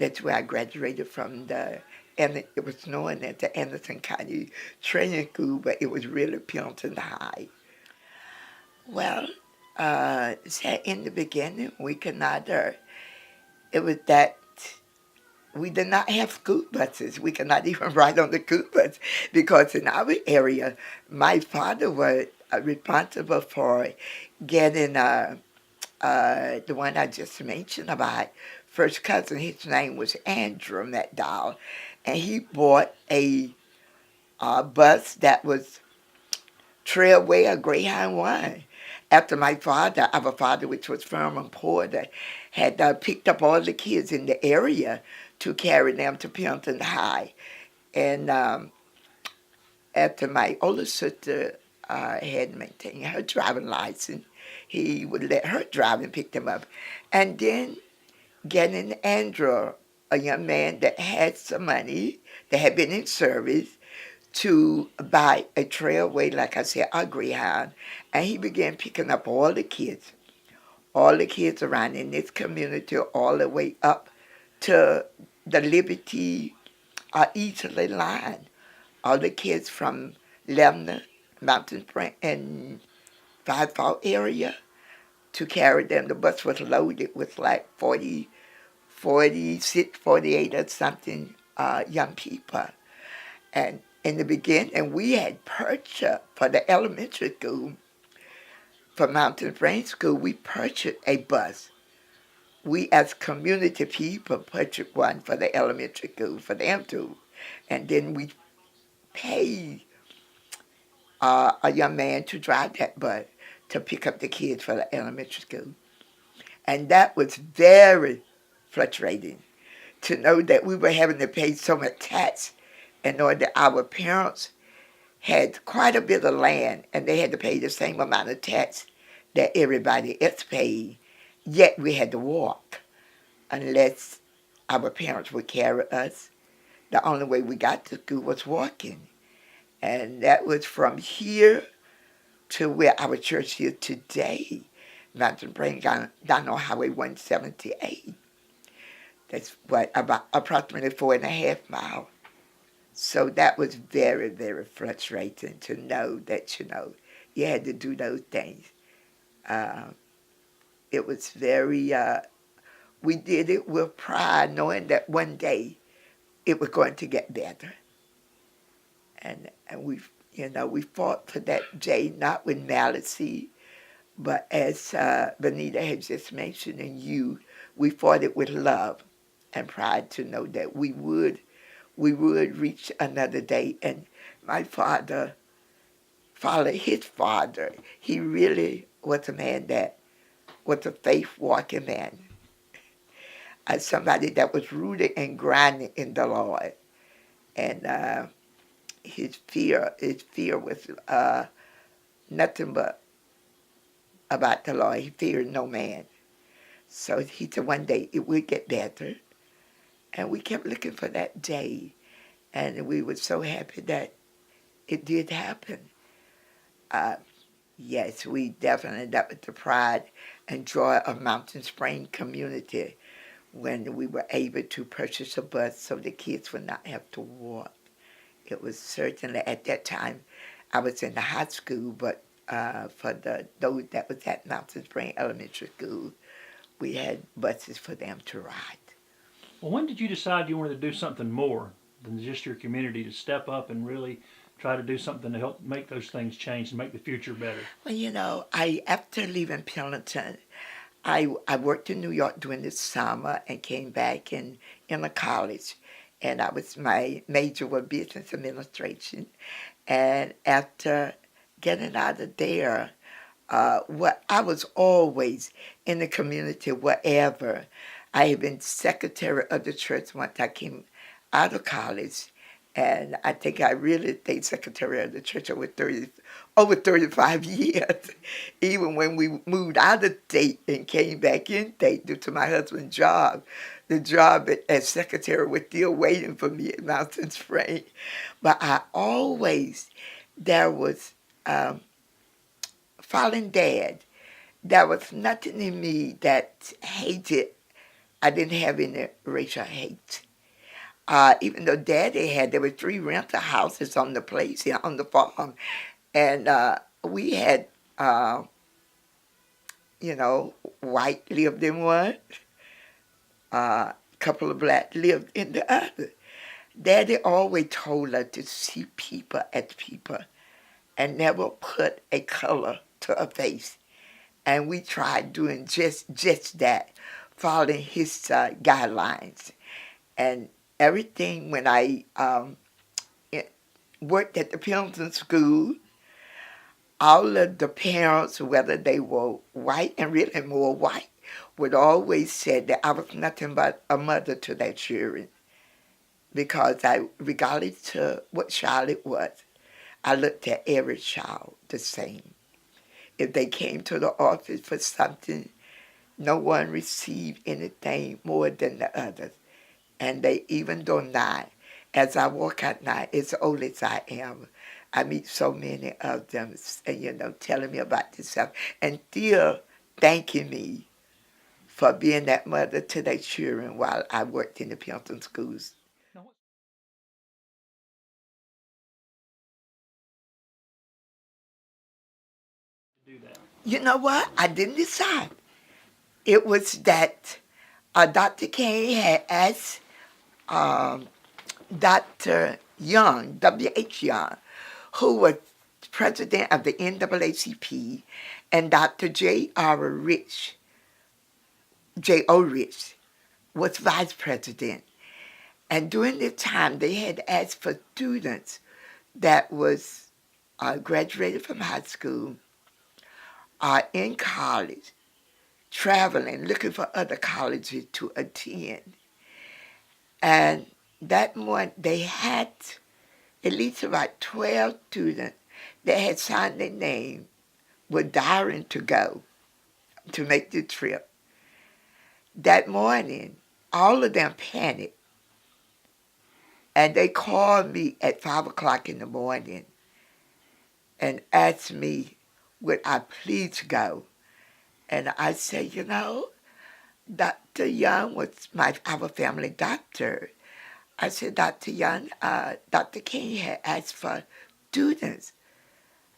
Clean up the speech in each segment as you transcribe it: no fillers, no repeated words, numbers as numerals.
and that's where I graduated from and it was known as the Anderson County Training School, but it was really Pendleton High. Well, in the beginning, we could not, it was that we did not have school buses. We could not even ride on the school bus because in our area, my father was responsible for getting the one I just mentioned about first cousin. His name was Andrew McDowell, and he bought a bus that was Trailway or Greyhound one. After my father, our father, which was Furman Porter, had picked up all the kids in the area to carry them to Pendleton High. And after my older sister had maintained her driving license, he would let her drive and pick them up. And then getting Andrew, a young man that had some money, that had been in service, to buy a Trailway, like I said, a Greyhound, and he began picking up all the kids around in this community, all the way up to the Liberty Easterly line. All the kids from Lemner, Mountain Spring, and Five Fall area to carry them. The bus was loaded with like 40, 46, 48 or something young people. And in the beginning, we had purchased for the elementary school, for Mountain Spring School, we purchased a bus. We as community people purchased one for the elementary school, for them too. And then we paid a young man to drive that bus to pick up the kids for the elementary school. And that was very frustrating to know that we were having to pay so much tax in order that our parents had quite a bit of land and they had to pay the same amount of tax that everybody else paid, yet we had to walk unless our parents would carry us. The only way we got to school was walking. And that was from here to where our church is today, Mountain Spring, down on Highway 178. That's about approximately 4.5 miles. So that was very, very frustrating to know that, you had to do those things. It was very, we did it with pride, knowing that one day it was going to get better. And we fought for that day, not with malice, but as Benita had just mentioned, and we fought it with love and pride to know that we would reach another day. And my father followed his father. He really was a man that was a faith-walking man, somebody that was rooted and grounded in the Lord. And his fear was nothing but about the Lord. He feared no man. So he said one day it would get better. And we kept looking for that day. And we were so happy that it did happen. Yes, we definitely, that was the pride and joy of Mountain Spring community when we were able to purchase a bus so the kids would not have to walk. It was certainly, at that time, I was in the high school, but for those that was at Mountain Spring Elementary School, we had buses for them to ride. Well, when did you decide you wanted to do something more than just your community, to step up and really try to do something to help make those things change and make the future better? Well, after leaving Pendleton, I worked in New York during the summer and came back in a college. And my major was business administration. And after getting out of there, I was always in the community wherever. I had been secretary of the church once I came out of college. And I think I really stayed secretary of the church over 35 years. Even when we moved out of state and came back in state due to my husband's job, the job as secretary was still waiting for me at Mountain Spring. But there was, fallen Dad, there was nothing in me that hated I didn't have any racial hate. Even though Daddy had, there were 3 rental houses on the place, on the farm, and we had, uh, white lived in one, a couple of black lived in the other. Daddy always told us to see people as people and never put a color to a face. And we tried doing just that, following his guidelines. And everything when I worked at the Pendleton school, all of the parents, whether they were white and really more white, would always say that I was nothing but a mother to their children because regardless to what child it was, I looked at every child the same. If they came to the office for something, no one received anything more than the others. And they, even though now, as I walk out now, as old as I am, I meet so many of them, telling me about this stuff and still thanking me for being that mother to their children while I worked in the Pendleton schools. Do that. You know what? I didn't decide. It was that Dr. King had asked Dr. Young, W.H. Young, who was president of the NAACP, and Dr. J.R. Rich, J.O. Rich, was vice president. And during this time, they had asked for students that was graduated from high school, in college, traveling, looking for other colleges to attend. And that month, they had at least about 12 students that had signed their name were daring to go to make the trip. That morning, all of them panicked, and they called me at 5 o'clock in the morning and asked me, would I please go? And I said, Dr. Young was our family doctor. I said, Dr. Young, Dr. King had asked for students.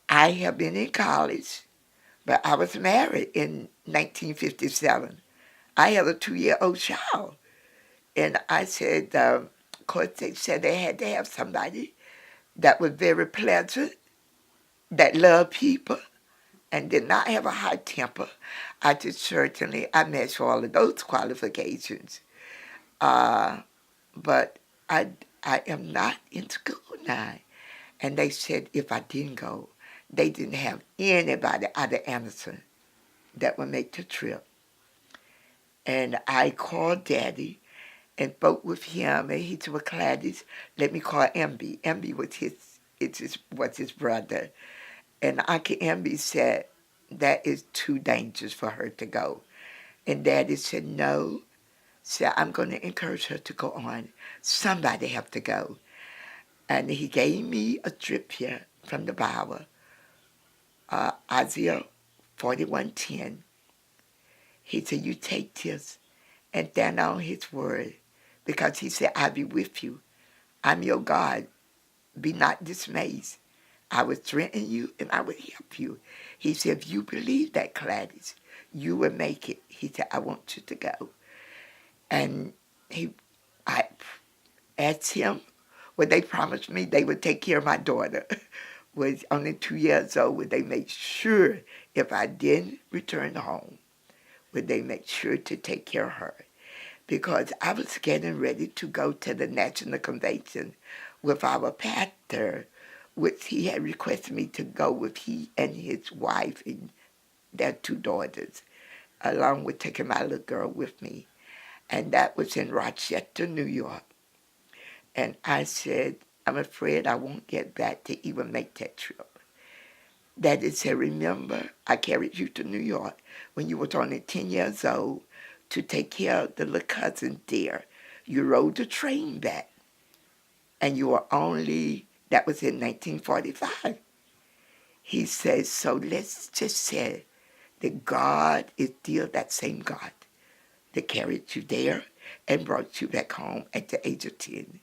I have been in college, but I was married in 1957. I have a 2-year-old child. And I said, of course, they said they had to have somebody that was very pleasant, that loved people, and did not have a high temper. I met all of those qualifications. But I am not in school now. And they said if I didn't go, they didn't have anybody out of Anderson that would make the trip. And I called Daddy and spoke with him, and he said, well, Cladys, let me call MB. MB was his brother. And Uncle MB said, that is too dangerous for her to go. And Daddy said, no. Said, I'm going to encourage her to go on. Somebody have to go. And he gave me a scripture from the Bible, Isaiah 41:10. He said, you take this and stand on his word, because he said, I'll be with you. I'm your God. Be not dismayed. I will strengthen you and I will help you. He said, if you believe that, Cladys, you will make it. He said, I want you to go. And I asked him, well, they promised me they would take care of my daughter, was only 2 years old. Would they make sure if I didn't return home, would they make sure to take care of her? Because I was getting ready to go to the National Convention with our pastor, which he had requested me to go with, he and his wife and their 2 daughters, along with taking my little girl with me. And that was in Rochester, New York. And I said, I'm afraid I won't get back to even make that trip. Daddy said, remember, I carried you to New York when you were only 10 years old to take care of the little cousin there. You rode the train back, and you were that was in 1945. He says, so let's just say that God is still that same God. that carried you there and brought you back home at the age of 10.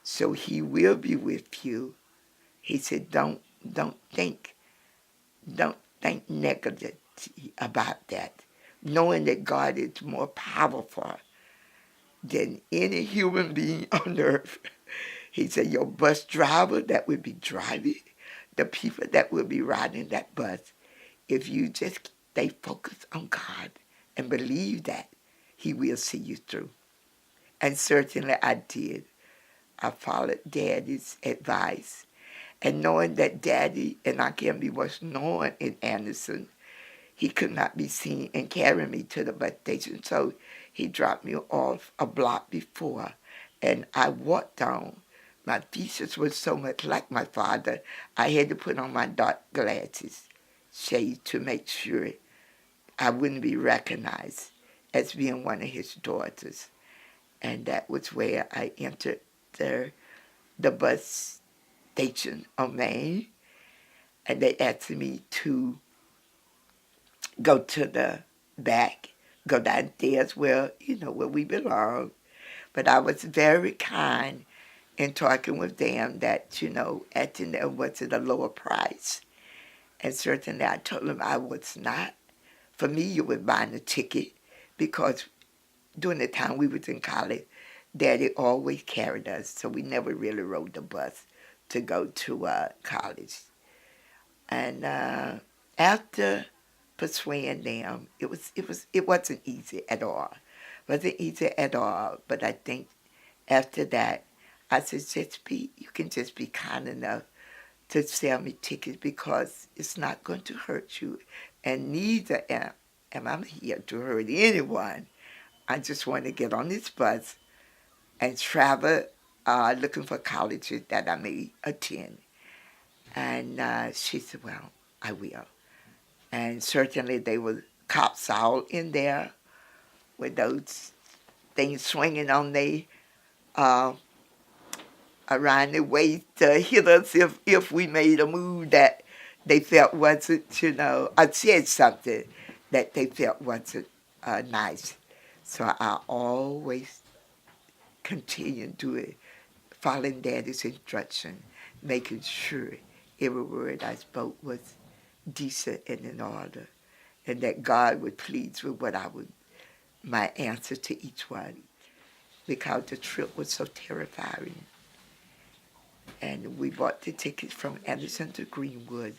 So he will be with you. He said, don't think, don't think negative about that. Knowing that God is more powerful than any human being on earth. He said, your bus driver that will be driving, the people that will be riding that bus, if you just stay focused on God and believe that, he will see you through. And certainly I did. I followed Daddy's advice. And knowing that Daddy and Akembe was known in Anderson, he could not be seen and carry me to the bus station. So he dropped me off a block before, and I walked down. My features were so much like my father, I had to put on my dark glasses, shades, to make sure I wouldn't be recognized as being one of his daughters. And that was where I entered the bus station on Main, and they asked me to go to the back, go downstairs where, where we belong. But I was very kind in talking with them that, acting there was at a lower price. And certainly I told them I was not familiar with buying a ticket because during the time we was in college, Daddy always carried us, so we never really rode the bus to go to college. And after persuading them, it wasn't easy at all. It wasn't easy at all. But I think after that, I said, you can just be kind enough to sell me tickets because it's not going to hurt you, and neither am I here to hurt anyone. I just want to get on this bus and travel looking for colleges that I may attend. And she said, well, I will. And certainly there were cops all in there with those things swinging on around the waist to hit us if we made a move that they felt wasn't, I said something that they felt wasn't nice. So I always continued doing, following Daddy's instruction, making sure every word I spoke was decent and in order, and that God would please with my answer to each one, because the trip was so terrifying. And we bought the tickets from Anderson to Greenwood,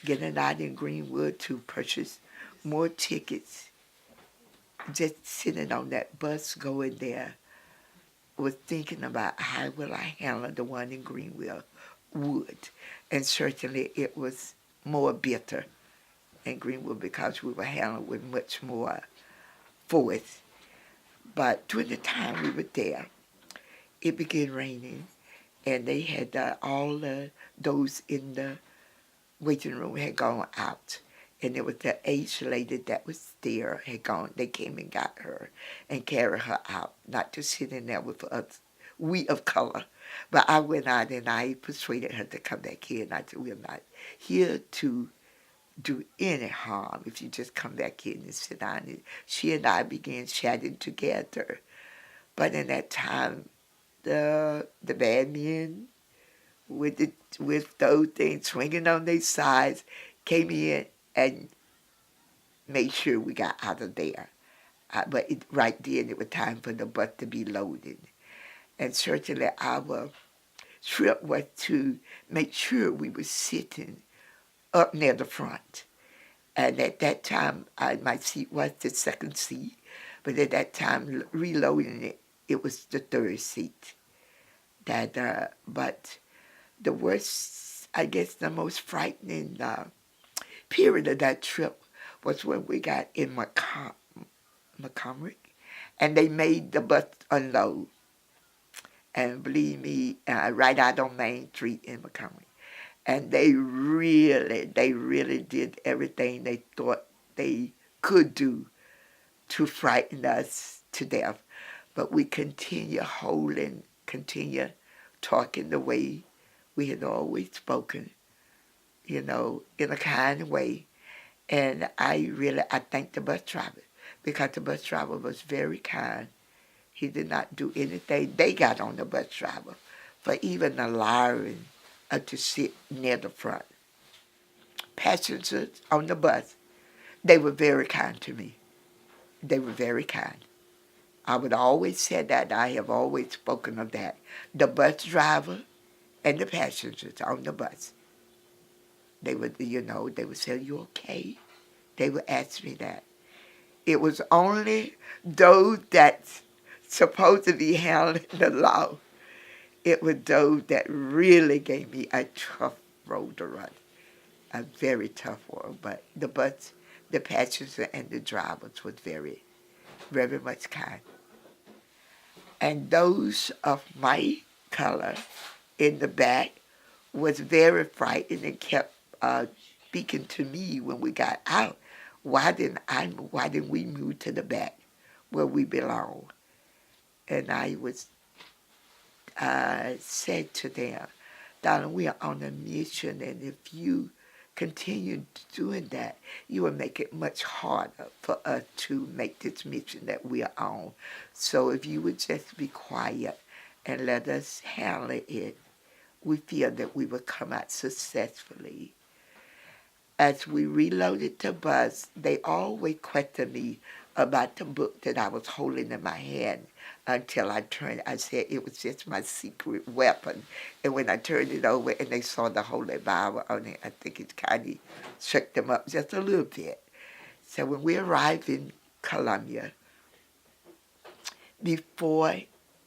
getting out in Greenwood to purchase more tickets. Just sitting on that bus going there, was thinking about how will I handle the one in Greenwood. And certainly it was more bitter in Greenwood because we were handled with much more force. But during the time we were there, it began raining, and they had all those in the waiting room had gone out. And it was the aged lady that was there had gone. They came and got her and carried her out, not to sit in there with us, we of color. But I went out and I persuaded her to come back here. And I said, we're not here to do any harm if you just come back in and sit down. And she and I began chatting together. But in that time, the bad men with those things swinging on their sides came in and made sure we got out of there. But right then, it was time for the bus to be loaded. And certainly our trip was to make sure we were sitting up near the front. And at that time, my seat was the second seat. But at that time, reloading it, it was the third seat. But the worst, I guess the most frightening period of that trip was when we got in Montgomery, and they made the bus unload. And believe me, right out on Main Street in Montgomery. And they really did everything they thought they could do to frighten us to death. But we continue talking the way we had always spoken, in a kind way. And I thank the bus driver because the bus driver was very kind. He did not do anything. They got on the bus driver for even allowing to sit near the front. Passengers on the bus, they were very kind to me. They were very kind. I would always say that. I have always spoken of that. The bus driver and the passengers on the bus, they would, they would say, "Are you okay?" They would ask me that. It was only those that's supposed to be handling the law. It was those that really gave me a tough road to run, a very tough one. But the bus, the passengers and the drivers was very, very much kind. And those of my color in the back was very frightened and kept speaking to me when we got out. Why didn't we move to the back where we belong? And I was said to them, "Darling, we are on a mission, and if you continue doing that, you will make it much harder for us to make this mission that we are on. So if you would just be quiet and let us handle it, we feel that we will come out successfully." As we reloaded the bus, they always questioned me about the book that I was holding in my hand until I said it was just my secret weapon. And when I turned it over and they saw the Holy Bible on it, I think it kind of shook them up just a little bit. So when we arrived in Columbia,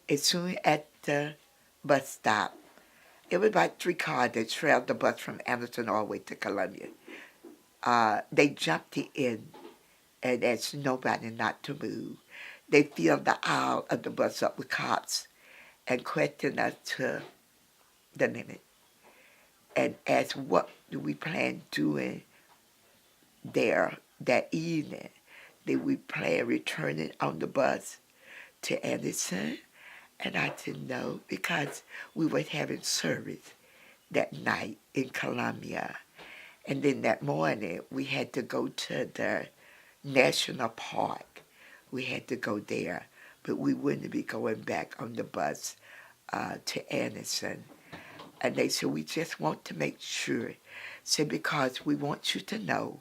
as soon as the bus stopped, it was about 3 cars that trailed the bus from Anderson all the way to Columbia. They jumped in and asked nobody not to move. They filled the aisle of the bus up with cops and questioned us to the limit and asked what do we plan doing there that evening. Did we plan returning on the bus to Anderson? And I said no, because we were having service that night in Columbia. And then that morning, we had to go to the National Park. We had to go there, but we wouldn't be going back on the bus to Anderson. And they said, "We just want to make sure." Said, "Because we want you to know,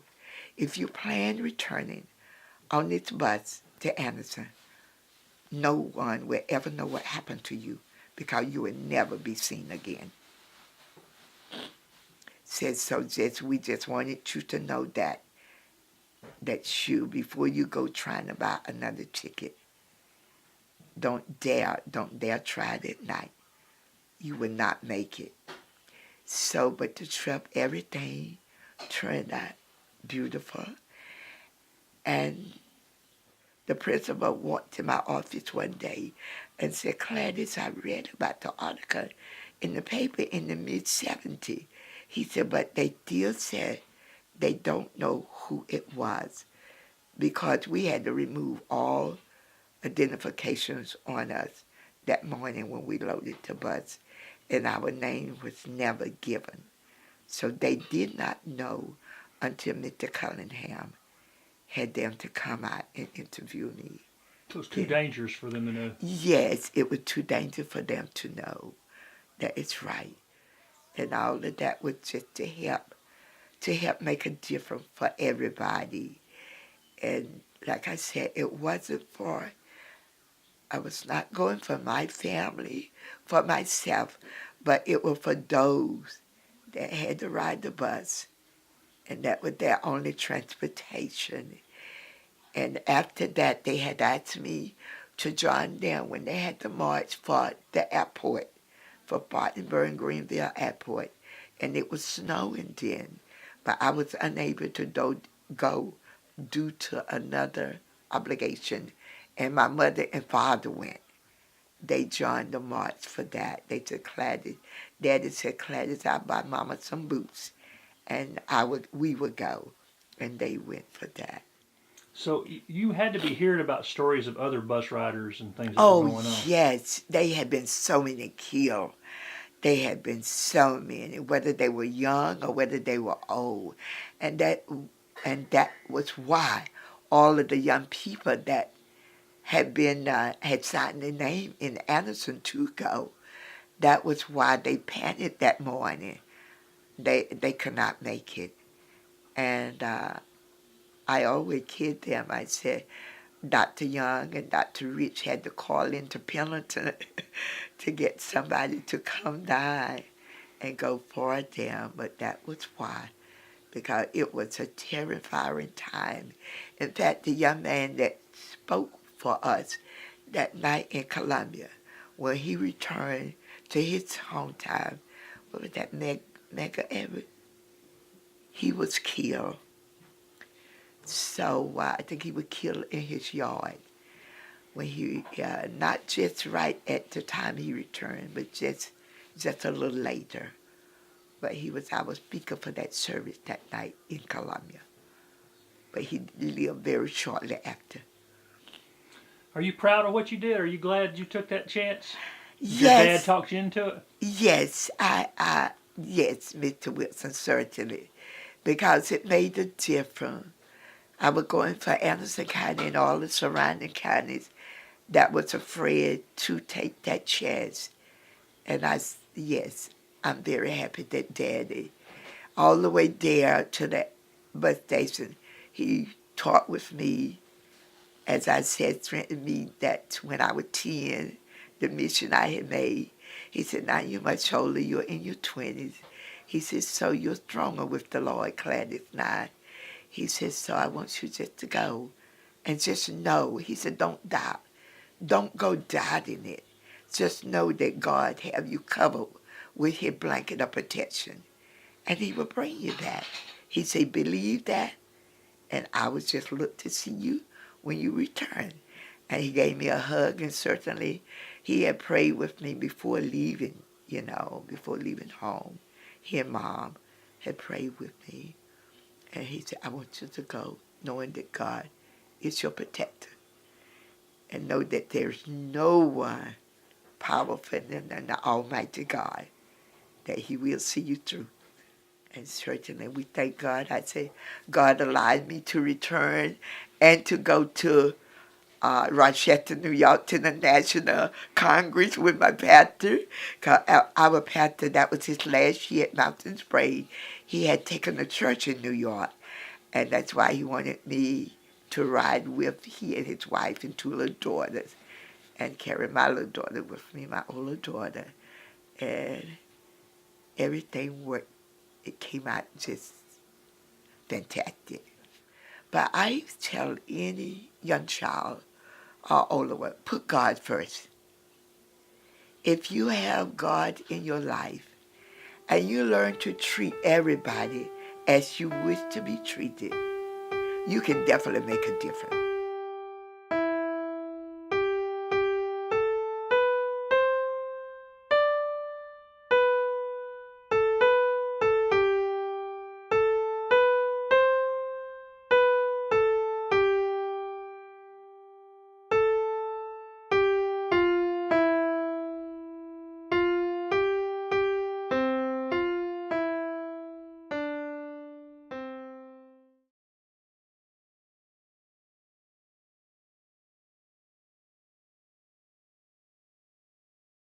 if you plan returning on this bus to Anderson, no one will ever know what happened to you, because you will never be seen again." Said, so we just wanted you to know that before you go trying to buy another ticket, don't dare try it at night. You will not make it. So, but the trip, everything turned out beautiful. And the principal walked to my office one day and said, "Cladys, I read about the article in the paper in the mid-'70s. He said, but they still said they don't know who it was, because we had to remove all identifications on us that morning when we loaded the bus, and our name was never given. So they did not know until Mr. Cunningham had them to come out and interview me." So it was too dangerous for them to know. Yes, it was too dangerous for them to know. That is right. And all of that was just to help make a difference for everybody. And like I said, it wasn't I was not going for my family, for myself, but it was for those that had to ride the bus, and that was their only transportation. And after that, they had asked me to join them when they had to march for the airport, for Spartanburg and Greenville Airport. And it was snowing then, but I was unable to go due to another obligation. And my mother and father went. They joined the march for that. They said, "Cladys," Daddy said, "Cladys, I'll buy Mama some boots." And we would go. And they went for that. So you had to be hearing about stories of other bus riders and things that were going on. Oh, yes. They had been so many killed. They had been so many, whether they were young or whether they were old. And that was why all of the young people that had signed their name in Anderson to go. That was why they panicked that morning. They could not make it. And I always kid them. I said, Dr. Young and Dr. Rich had to call into Pendleton to get somebody to come down and go for them. But that was why, because it was a terrifying time. In fact, the young man that spoke for us that night in Columbia, when he returned to his hometown, what was that, Mega Everett? He was killed. So I think he was killed in his yard when he, not just right at the time he returned, but just a little later. But I was speaker for that service that night in Columbia. But he lived very shortly after. Are you proud of what you did? Are you glad you took that chance? Yes. Your dad talked you into it? Yes, yes, Mr. Wilson, certainly. Because it made a difference. I was going for Anderson County and all the surrounding counties that was afraid to take that chance. And yes, I'm very happy that Daddy, all the way there to the bus station, he talked with me, as I said, threatened me that when I was 10, the mission I had made, he said, now you're much older, you're in your 20s. He said, so you're stronger with the Lord, Cladys, now. He said, so I want you just to go and just know. He said, don't doubt. Don't go doubting it. Just know that God have you covered with his blanket of protection. And he will bring you back. He said, believe that, and I would just look to see you when you return. And he gave me a hug, and certainly he had prayed with me before leaving, before leaving home. He and Mom had prayed with me. And he said, I want you to go knowing that God is your protector. And know that there's no one powerful than the Almighty God, that he will see you through. And certainly we thank God. I say God allowed me to return and to go to Rochester, New York, to the National Congress with my pastor. Our pastor, that was his last year at Mountain Spray. He had taken a church in New York, and that's why he wanted me to ride with he and his wife and 2 little daughters, and carry my little daughter with me, my older daughter. And everything worked. It came out just fantastic. But I tell any young child or older one, put God first. If you have God in your life and you learn to treat everybody as you wish to be treated, you can definitely make a difference.